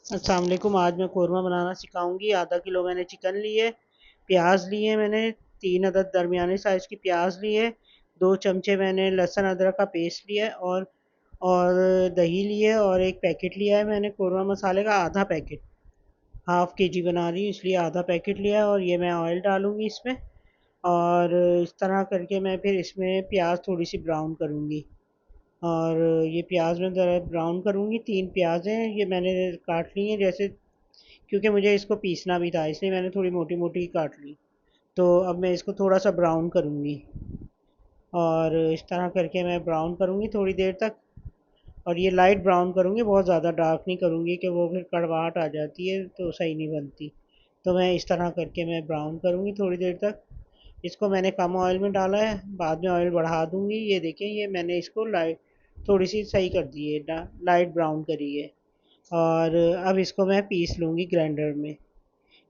अस्सलाम वालेकुम। आज मैं कोरमा बनाना सिखाऊंगी। आधा किलो मैंने चिकन ली है। प्याज लिए मैंने 3 अदद दरमियाने साइज़ की प्याज ली है। 2 चमचे मैंने लहसुन अदरक का पेस्ट लिया है और दही ली है और एक पैकेट लिया है मैंने कोरमा मसाले का, आधा पैकेट। हाफ़ के जी बना रही हूँ इसलिए आधा पैकेट लिया है। और ये मैं ऑयल डालूँगी इसमें। और इस तरह करके मैं फिर इसमें प्याज थोड़ी सी ब्राउन करूँगी। और ये प्याज में ज़रा ब्राउन करूँगी। 3 प्याज हैं, ये मैंने काट ली हैं, जैसे क्योंकि मुझे इसको पीसना भी था इसलिए मैंने थोड़ी मोटी मोटी काट ली। तो अब मैं इसको थोड़ा सा ब्राउन करूँगी। और इस तरह करके मैं ब्राउन करूँगी थोड़ी देर तक। और ये लाइट ब्राउन करूँगी, बहुत ज़्यादा डार्क नहीं करूँगी कि वो फिर कड़वाहट आ जाती है तो सही नहीं बनती। तो मैं इस तरह करके मैं ब्राउन करूँगी थोड़ी देर तक। इसको मैंने कम ऑयल में डाला है, बाद में ऑयल बढ़ा दूँगी। ये देखें, ये मैंने इसको लाइट थोड़ी सी सही कर दी है, लाइट ब्राउन करी है। और अब इसको मैं पीस लूँगी ग्राइंडर में।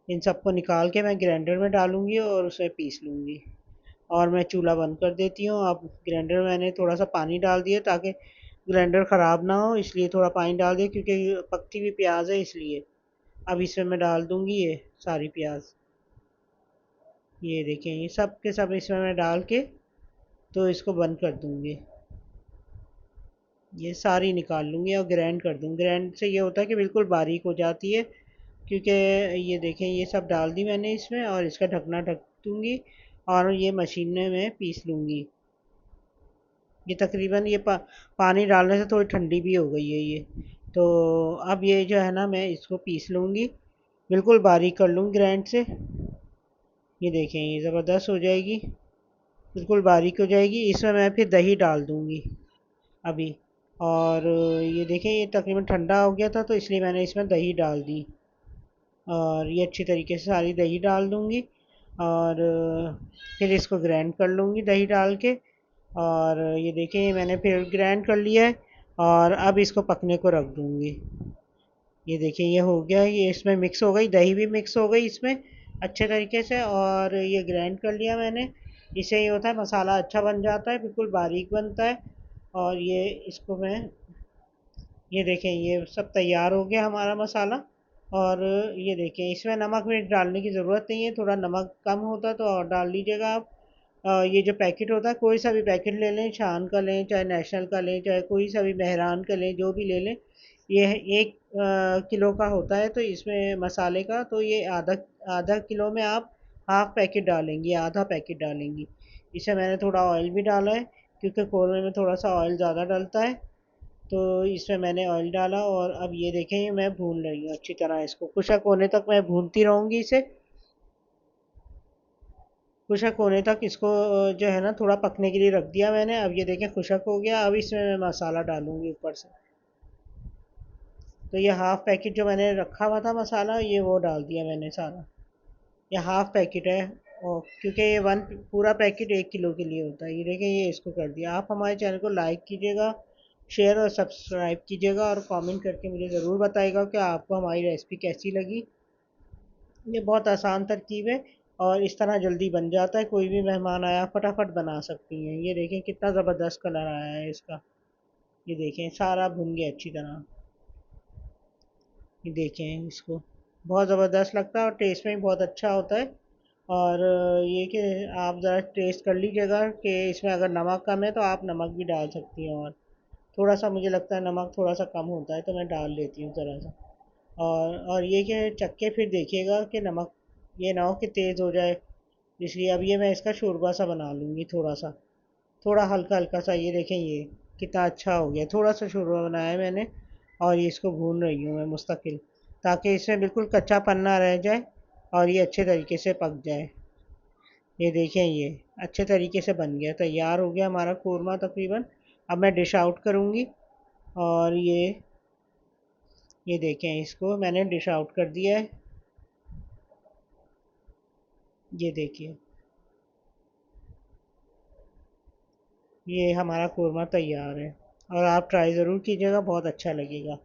इन सबको निकाल के मैं ग्राइंडर में डालूँगी और उसे पीस लूँगी। और मैं चूल्हा बंद कर देती हूँ। अब ग्राइंडर में मैंने थोड़ा सा पानी डाल दिया ताकि ग्राइंडर ख़राब ना हो, इसलिए थोड़ा पानी डाल दिया, क्योंकि पकती हुई प्याज है इसलिए। अब इसमें मैं डाल दूँगी ये सारी प्याज। ये देखें, ये सब के सब इसमें मैं डाल के तो इसको बंद कर दूँगी। ये सारी निकाल लूँगी और ग्राइंड कर दूँगी। ग्राइंड से ये होता है कि बिल्कुल बारीक हो जाती है। क्योंकि ये देखें, ये सब डाल दी मैंने इसमें और इसका ढकना ढक दूँगी। और ये मशीन में मैं पीस लूँगी। ये तकरीबन पानी डालने से थोड़ी ठंडी भी हो गई है ये। तो अब ये जो है ना, मैं इसको पीस लूँगी, बिल्कुल बारीक कर लूँगी ग्राइंड से। ये देखें, ये ज़बरदस्त हो जाएगी, बिल्कुल बारीक हो जाएगी। इसमें मैं फिर दही डाल दूँगी अभी। और ये देखें, ये तकरीबन ठंडा हो गया था तो इसलिए मैंने इसमें दही डाल दी। और ये अच्छी तरीके से सारी दही डाल दूँगी। और फिर इसको ग्राइंड कर लूँगी दही डाल के। और ये देखिए, मैंने फिर ग्राइंड कर लिया है। और अब इसको पकने को रख दूँगी। ये देखिए, ये हो गया, ये इसमें मिक्स हो गई, दही भी मिक्स हो गई इसमें अच्छे तरीके से। और ये ग्राइंड कर लिया मैंने। इससे ये होता है मसाला अच्छा बन जाता है, बिल्कुल बारीक बनता है। और ये इसको मैं, ये देखें, ये सब तैयार हो गया हमारा मसाला। और ये देखें, इसमें नमक मिर्च डालने की ज़रूरत नहीं है, थोड़ा नमक कम होता तो और डाल लीजिएगा आप। ये जो पैकेट होता है, कोई सा भी पैकेट ले लें, शान का लें, चाहे नेशनल का लें, चाहे कोई सा भी मेहरान का लें, जो भी ले लें। ये है 1 किलो का होता है, तो इसमें मसाले का तो ये आधा आधा किलो में आप हाफ़ पैकेट डालेंगी, आधा पैकेट डालेंगी। इसमें मैंने थोड़ा ऑयल भी डाला है, क्योंकि कौरमे में थोड़ा सा ऑयल ज़्यादा डलता है। तो इसमें मैंने ऑयल डाला और अब ये देखें, ये मैं भून रही हूँ अच्छी तरह। इसको खुशक होने तक मैं भूनती रहूँगी इसे। खुशक होने तक इसको जो है ना, थोड़ा पकने के लिए रख दिया मैंने। अब ये देखें, खुशक हो गया। अब इसमें मैं मसाला डालूँगी ऊपर से। तो ये हाफ़ पैकेट जो मैंने रखा हुआ था मसाला, ये वो डाल दिया मैंने सारा। ये हाफ़ पैकेट है। और क्योंकि ये वन पूरा पैकेट 1 किलो के लिए होता है। ये देखें, ये इसको कर दिया। आप हमारे चैनल को लाइक कीजिएगा, शेयर और सब्सक्राइब कीजिएगा और कमेंट करके मुझे ज़रूर बताइएगा कि आपको हमारी रेसिपी कैसी लगी। ये बहुत आसान तरकीब है और इस तरह जल्दी बन जाता है। कोई भी मेहमान आया, फटाफट बना सकती हैं। ये देखें, कितना ज़बरदस्त कलर आया है इसका। ये देखें, सारा भुन गया अच्छी तरह। ये देखें इसको, बहुत ज़बरदस्त लगता है और टेस्ट में भी बहुत अच्छा होता है। और ये कि आप ज़रा टेस्ट कर लीजिएगा कि इसमें अगर नमक कम है तो आप नमक भी डाल सकती हैं। और थोड़ा सा मुझे लगता है नमक थोड़ा सा कम होता है, तो मैं डाल लेती हूँ ज़रा सा। और ये कि चख के फिर देखिएगा कि नमक ये ना हो कि तेज़ हो जाए। इसलिए अब ये मैं इसका शोरबा सा बना लूँगी, थोड़ा सा, थोड़ा हल्का हल्का सा। ये देखें, ये कितना अच्छा हो गया, थोड़ा सा शोरबा बनाया है मैंने। और ये इसको भून रही हूँ मैं मुस्तकिल, ताकि इसमें बिल्कुल कच्चापन ना रह जाए और ये अच्छे तरीके से पक जाए। ये देखें, ये अच्छे तरीके से बन गया, तैयार हो गया हमारा कोरमा तकरीबन। अब मैं डिश आउट करूँगी। और ये देखें, इसको मैंने डिश आउट कर दिया है। ये देखिए, ये हमारा कोरमा तैयार है। और आप ट्राई ज़रूर कीजिएगा, बहुत अच्छा लगेगा।